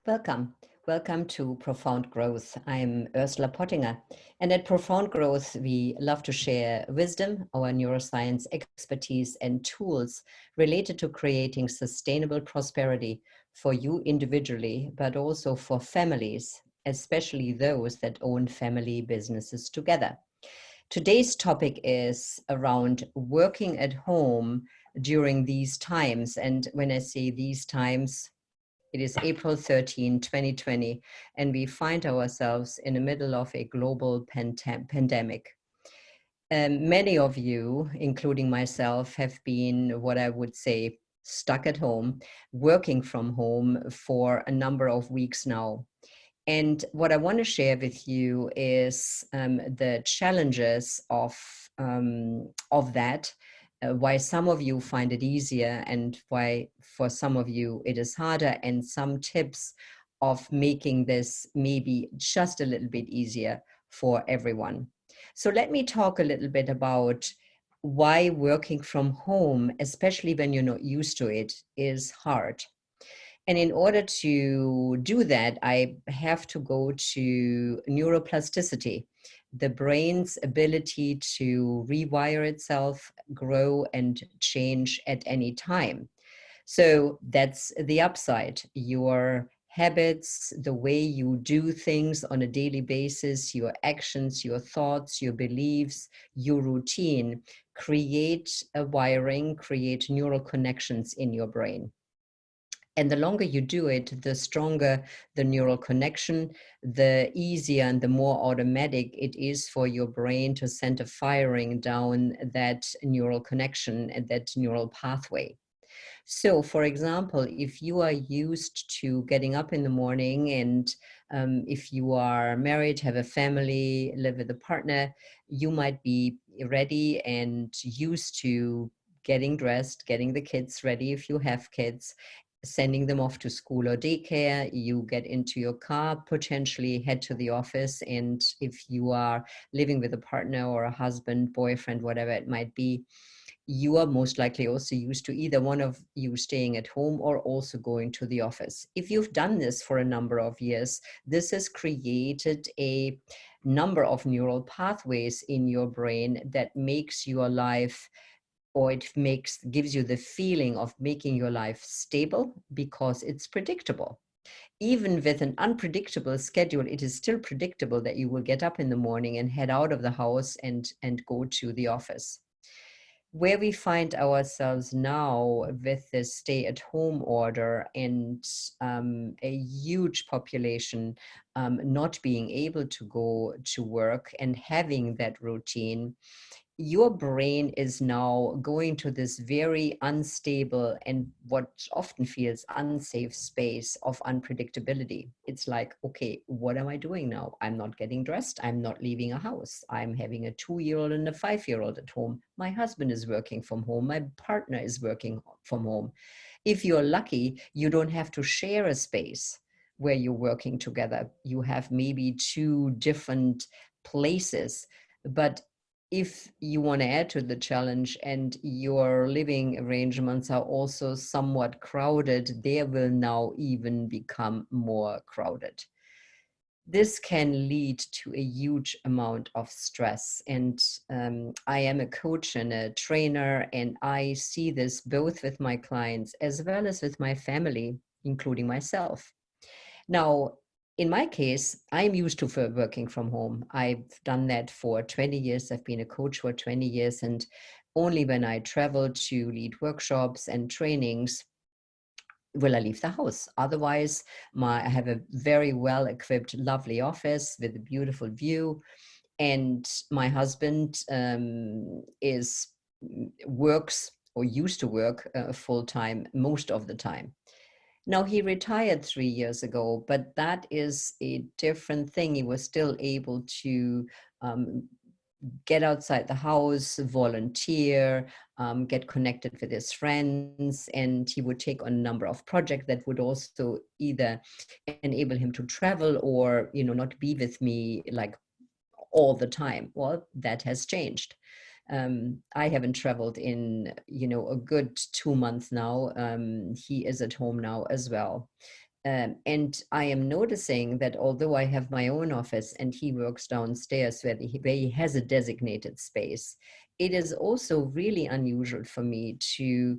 Welcome. Welcome to Profound Growth. I'm Ursula Pottinger. And at Profound Growth, we love to share wisdom, our neuroscience expertise, and tools related to creating sustainable prosperity for you individually, but also for families, especially those that own family businesses together. Today's topic is around working at home during these times. And when I say these times, it is April 13, 2020, and we find ourselves in the middle of a global pandemic. Many of you, including myself, have been what I would say stuck at home, working from home for a number of weeks now. And what I want to share with you is the challenges of that, why some of you find it easier and why for some of you it is harder, and some tips of making this maybe just a little bit easier for everyone. So let me talk a little bit about why working from home, especially when you're not used to it, is hard. And in order to do that, I have to go to neuroplasticity, the brain's ability to rewire itself, grow, and change at any time. So that's the upside. Your habits, the way you do things on a daily basis, your actions, your thoughts, your beliefs, your routine create a wiring, create neural connections in your brain. And the longer you do it, the stronger the neural connection, the easier and the more automatic it is for your brain to send a firing down that neural connection and that neural pathway. So, for example, if you are used to getting up in the morning and if you are married, have a family, live with a partner, you might be ready and used to getting dressed, getting the kids ready if you have kids, sending them off to school or daycare. You get into your car, potentially head to the office. And if you are living with a partner or a husband, boyfriend, whatever it might be, you are most likely also used to either one of you staying at home or also going to the office. If you've done this for a number of years, this has created a number of neural pathways in your brain that makes your life, or it gives you the feeling of making your life stable because it's predictable. Even with an unpredictable schedule, it is still predictable that you will get up in the morning and head out of the house and go to the office. Where we find ourselves now with this stay-at-home order and a huge population not being able to go to work and having that routine, your brain is now going to this very unstable and what often feels unsafe space of unpredictability. It's like, okay, what am I doing now? I'm not getting dressed. I'm not leaving a house. I'm having a 2-year-old and a 5-year-old at home. My husband is working from home. My partner is working from home. If you're lucky, you don't have to share a space where you're working together. You have maybe 2 different places, but if you want to add to the challenge and your living arrangements are also somewhat crowded, they will now even become more crowded. This can lead to a huge amount of stress. And I am a coach and a trainer, and I see this both with my clients as well as with my family, including myself. Now, in my case, I'm used to working from home. I've done that for 20 years. I've been a coach for 20 years. And only when I travel to lead workshops and trainings will I leave the house. Otherwise, I have a very well-equipped, lovely office with a beautiful view. And my husband works or used to work full-time most of the time. Now, he retired 3 years ago, but that is a different thing. He was still able to get outside the house, volunteer, get connected with his friends, and he would take on a number of projects that would also either enable him to travel or, not be with me like all the time. Well, that has changed. I haven't traveled in, a good 2 months now. He is at home now as well. And I am noticing that although I have my own office and he works downstairs where he has a designated space, it is also really unusual for me to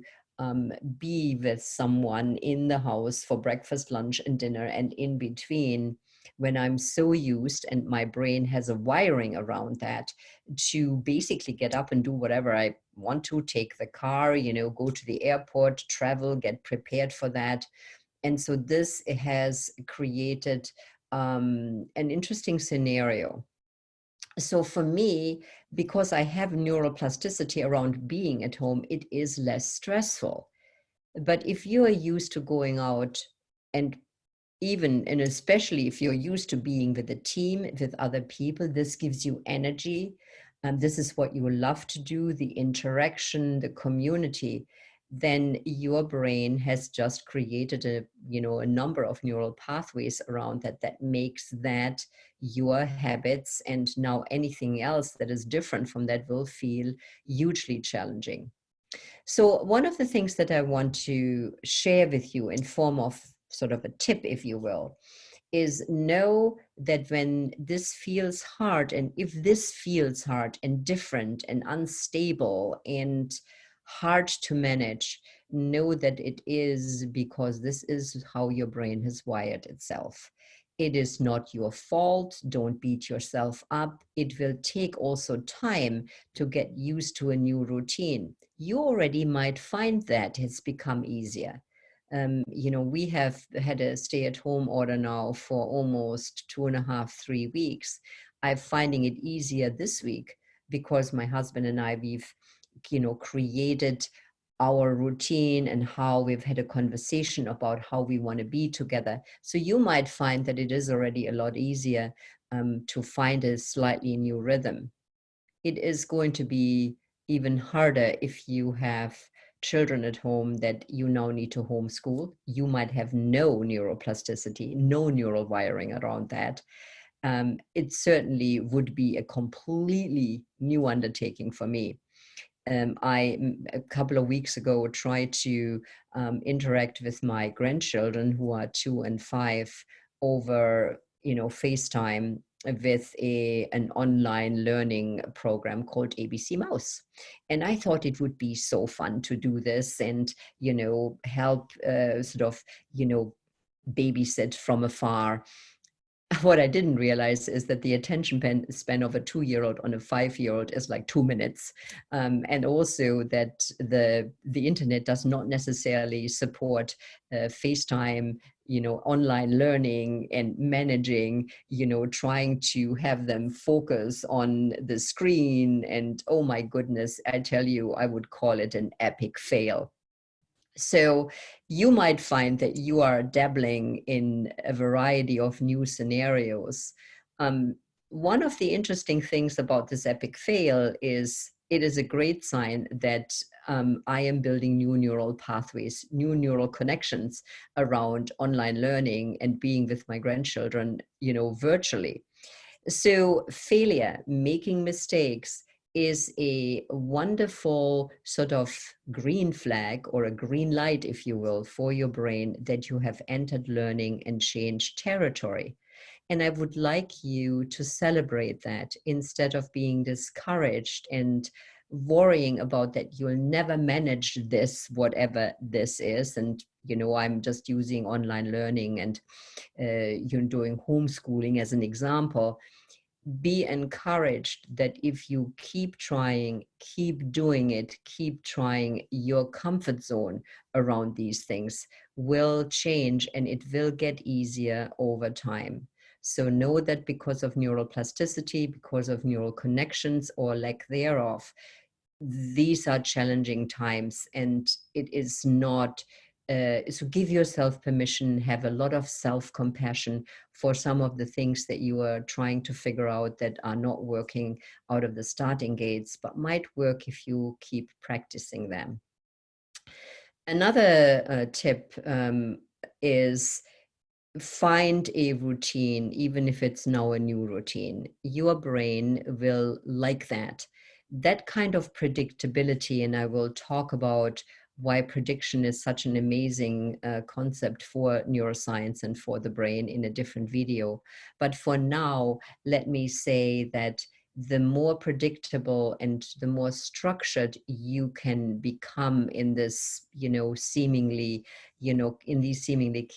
be with someone in the house for breakfast, lunch, and dinner, and in between, when I'm so used and my brain has a wiring around that to basically get up and do whatever I want to, take the car, go to the airport, travel, get prepared for that. And so this has created an interesting scenario. So for me, because I have neuroplasticity around being at home, it is less stressful. But if you are used to going out, and especially if you're used to being with a team, with other people, this gives you energy. And this is what you love to do, the interaction, the community. Then your brain has just created a number of neural pathways around that makes that your habits. And now anything else that is different from that will feel hugely challenging. So one of the things that I want to share with you in form of sort of a tip, if you will, is know that when this feels hard, and if this feels hard and different and unstable and hard to manage, know that it is because this is how your brain has wired itself. It is not your fault. Don't beat yourself up. It will take also time to get used to a new routine. You already might find that it's become easier. We have had a stay-at-home order now for almost 2.5, 3 weeks. I'm finding it easier this week because my husband and I, we've, created our routine and how we've had a conversation about how we want to be together. So you might find that it is already a lot easier to find a slightly new rhythm. It is going to be even harder if you have children at home that you now need to homeschool. You might have no neuroplasticity, no neural wiring around that. It certainly would be a completely new undertaking for me. A couple of weeks ago, tried to interact with my grandchildren who are 2 and 5 over, FaceTime with an online learning program called ABC Mouse. And I thought it would be so fun to do this and, help sort of, babysit from afar. What I didn't realize is that the attention span of a 2-year-old on a 5-year-old is like 2 minutes, and also that the internet does not necessarily support FaceTime, online learning and managing, trying to have them focus on the screen. And oh my goodness, I tell you, I would call it an epic fail. So you might find that you are dabbling in a variety of new scenarios. One of the interesting things about this epic fail is it is a great sign that I am building new neural pathways, new neural connections around online learning and being with my grandchildren, virtually. So failure, making mistakes, is a wonderful sort of green flag or a green light, if you will, for your brain that you have entered learning and changed territory. And I would like you to celebrate that instead of being discouraged and worrying about that you'll never manage this, whatever this is. And, I'm just using online learning and you're doing homeschooling as an example. Be encouraged that if you keep trying, keep doing it, keep trying, your comfort zone around these things will change and it will get easier over time. So know that because of neuroplasticity, because of neural connections or lack thereof, these are challenging times, and it is not, so give yourself permission, have a lot of self-compassion for some of the things that you are trying to figure out that are not working out of the starting gates, but might work if you keep practicing them. Another tip is find a routine, even if it's now a new routine. Your brain will like that. That kind of predictability, and I will talk about why prediction is such an amazing concept for neuroscience and for the brain in a different video. But for now, let me say that the more predictable and the more structured you can become in this, seemingly, in these seemingly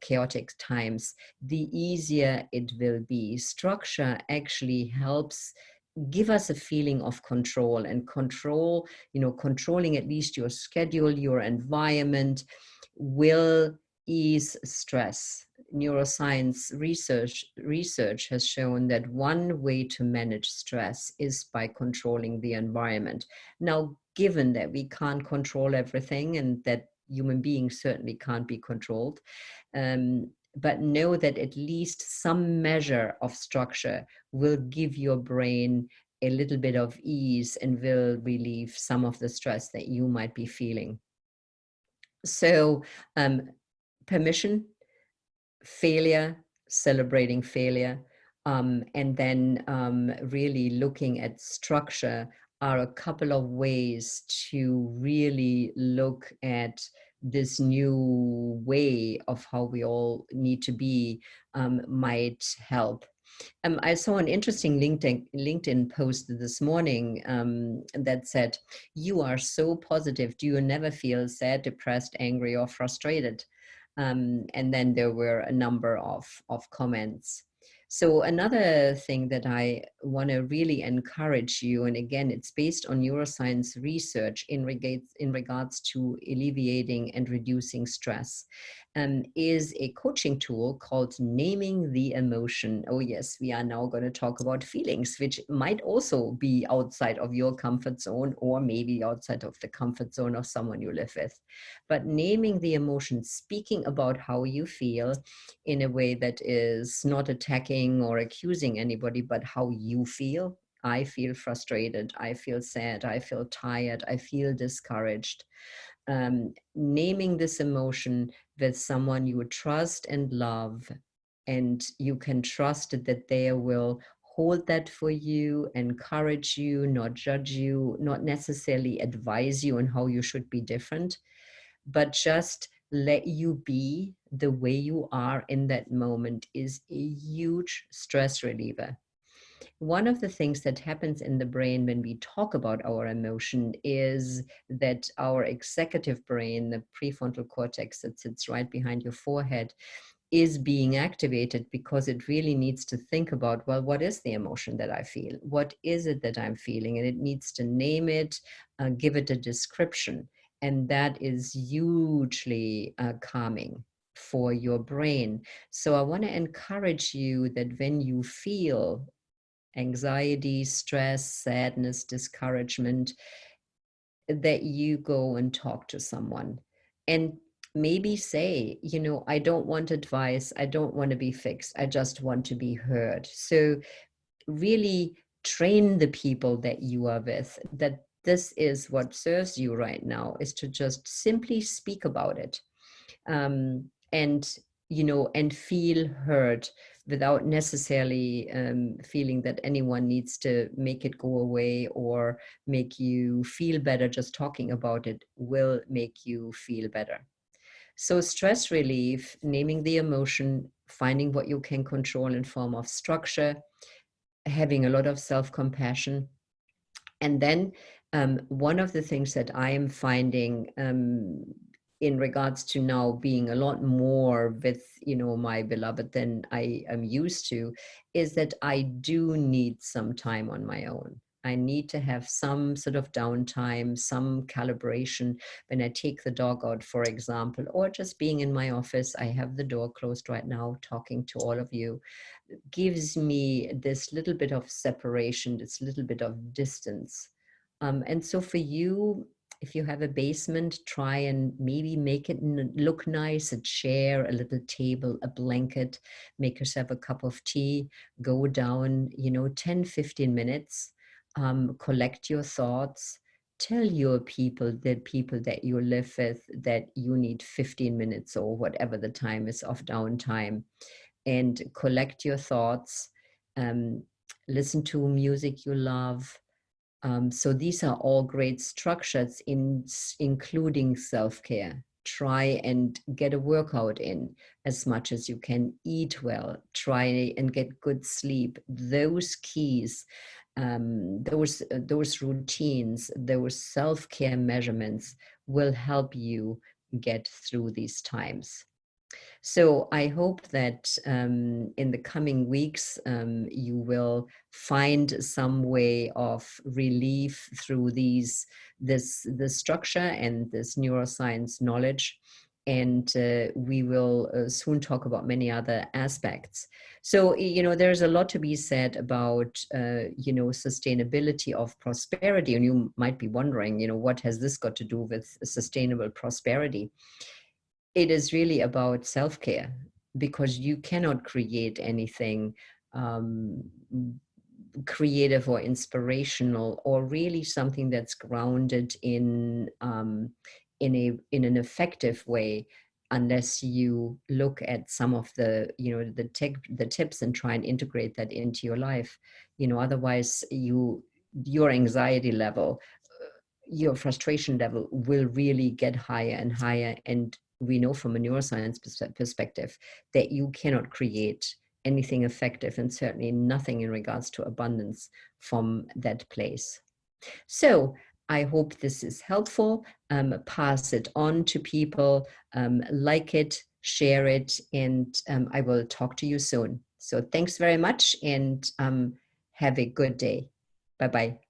chaotic times, the easier it will be. Structure actually helps give us a feeling of control, and controlling at least your schedule, your environment, will ease stress. Neuroscience research has shown that one way to manage stress is by controlling the environment. Now, given that we can't control everything and that human beings certainly can't be controlled, but know that at least some measure of structure will give your brain a little bit of ease and will relieve some of the stress that you might be feeling. So, permission, failure, celebrating failure, and then really looking at structure are a couple of ways to really look at this new way of how we all need to be, might help. I saw an interesting LinkedIn post this morning that said, "You are so positive. Do you never feel sad, depressed, angry, or frustrated?" And then there were a number of comments. So another thing that I want to really encourage you, and again, it's based on neuroscience research in regards to alleviating and reducing stress, is a coaching tool called Naming the Emotion. Oh yes, we are now going to talk about feelings, which might also be outside of your comfort zone, or maybe outside of the comfort zone of someone you live with. But naming the emotion, speaking about how you feel in a way that is not attacking or accusing anybody, but how you feel. I feel frustrated, I feel sad, I feel tired, I feel discouraged. Naming this emotion with someone you trust and love, and you can trust that they will hold that for you, encourage you, not judge you, not necessarily advise you on how you should be different, but just let you be the way you are in that moment, is a huge stress reliever. One of the things that happens in the brain when we talk about our emotion is that our executive brain, the prefrontal cortex that sits right behind your forehead, is being activated because it really needs to think about, well, what is the emotion that I feel? What is it that I'm feeling? And it needs to name it, give it a description. And that is hugely calming for your brain. So I want to encourage you that when you feel anxiety, stress, sadness, discouragement, that you go and talk to someone and maybe say, I don't want advice. I don't want to be fixed. I just want to be heard. So really train the people that you are with that this is what serves you right now, is to just simply speak about it. And and feel heard without necessarily feeling that anyone needs to make it go away or make you feel better. Just talking about it will make you feel better. So stress relief, naming the emotion, finding what you can control in form of structure, having a lot of self-compassion. And then one of the things that I am finding in regards to now being a lot more with, my beloved than I am used to, is that I do need some time on my own. I need to have some sort of downtime, some calibration when I take the dog out, for example, or just being in my office. I have the door closed right now, talking to all of you, gives me this little bit of separation, this little bit of distance. And so for you, if you have a basement, try and maybe make it look nice, a chair, a little table, a blanket, make yourself a cup of tea, go down, 10, 15 minutes, collect your thoughts, tell your people, the people that you live with, that you need 15 minutes or whatever the time is of downtime, and collect your thoughts, listen to music you love, So these are all great structures, including self-care. Try and get a workout in as much as you can. Eat well. Try and get good sleep. Those keys, those routines, those self-care measurements will help you get through these times. So I hope that in the coming weeks, you will find some way of relief through this structure and this neuroscience knowledge. And we will soon talk about many other aspects. So, there's a lot to be said about, sustainability of prosperity. And you might be wondering, what has this got to do with sustainable prosperity? It is really about self-care, because you cannot create anything um, creative or inspirational, or really something that's grounded in an effective way, unless you look at some of the the tips and try and integrate that into your life. Otherwise your anxiety level, your frustration level will really get higher and higher. And we know from a neuroscience perspective that you cannot create anything effective, and certainly nothing in regards to abundance, from that place. So I hope this is helpful. Pass it on to people, like it, share it, and I will talk to you soon. So thanks very much, and have a good day. Bye-bye.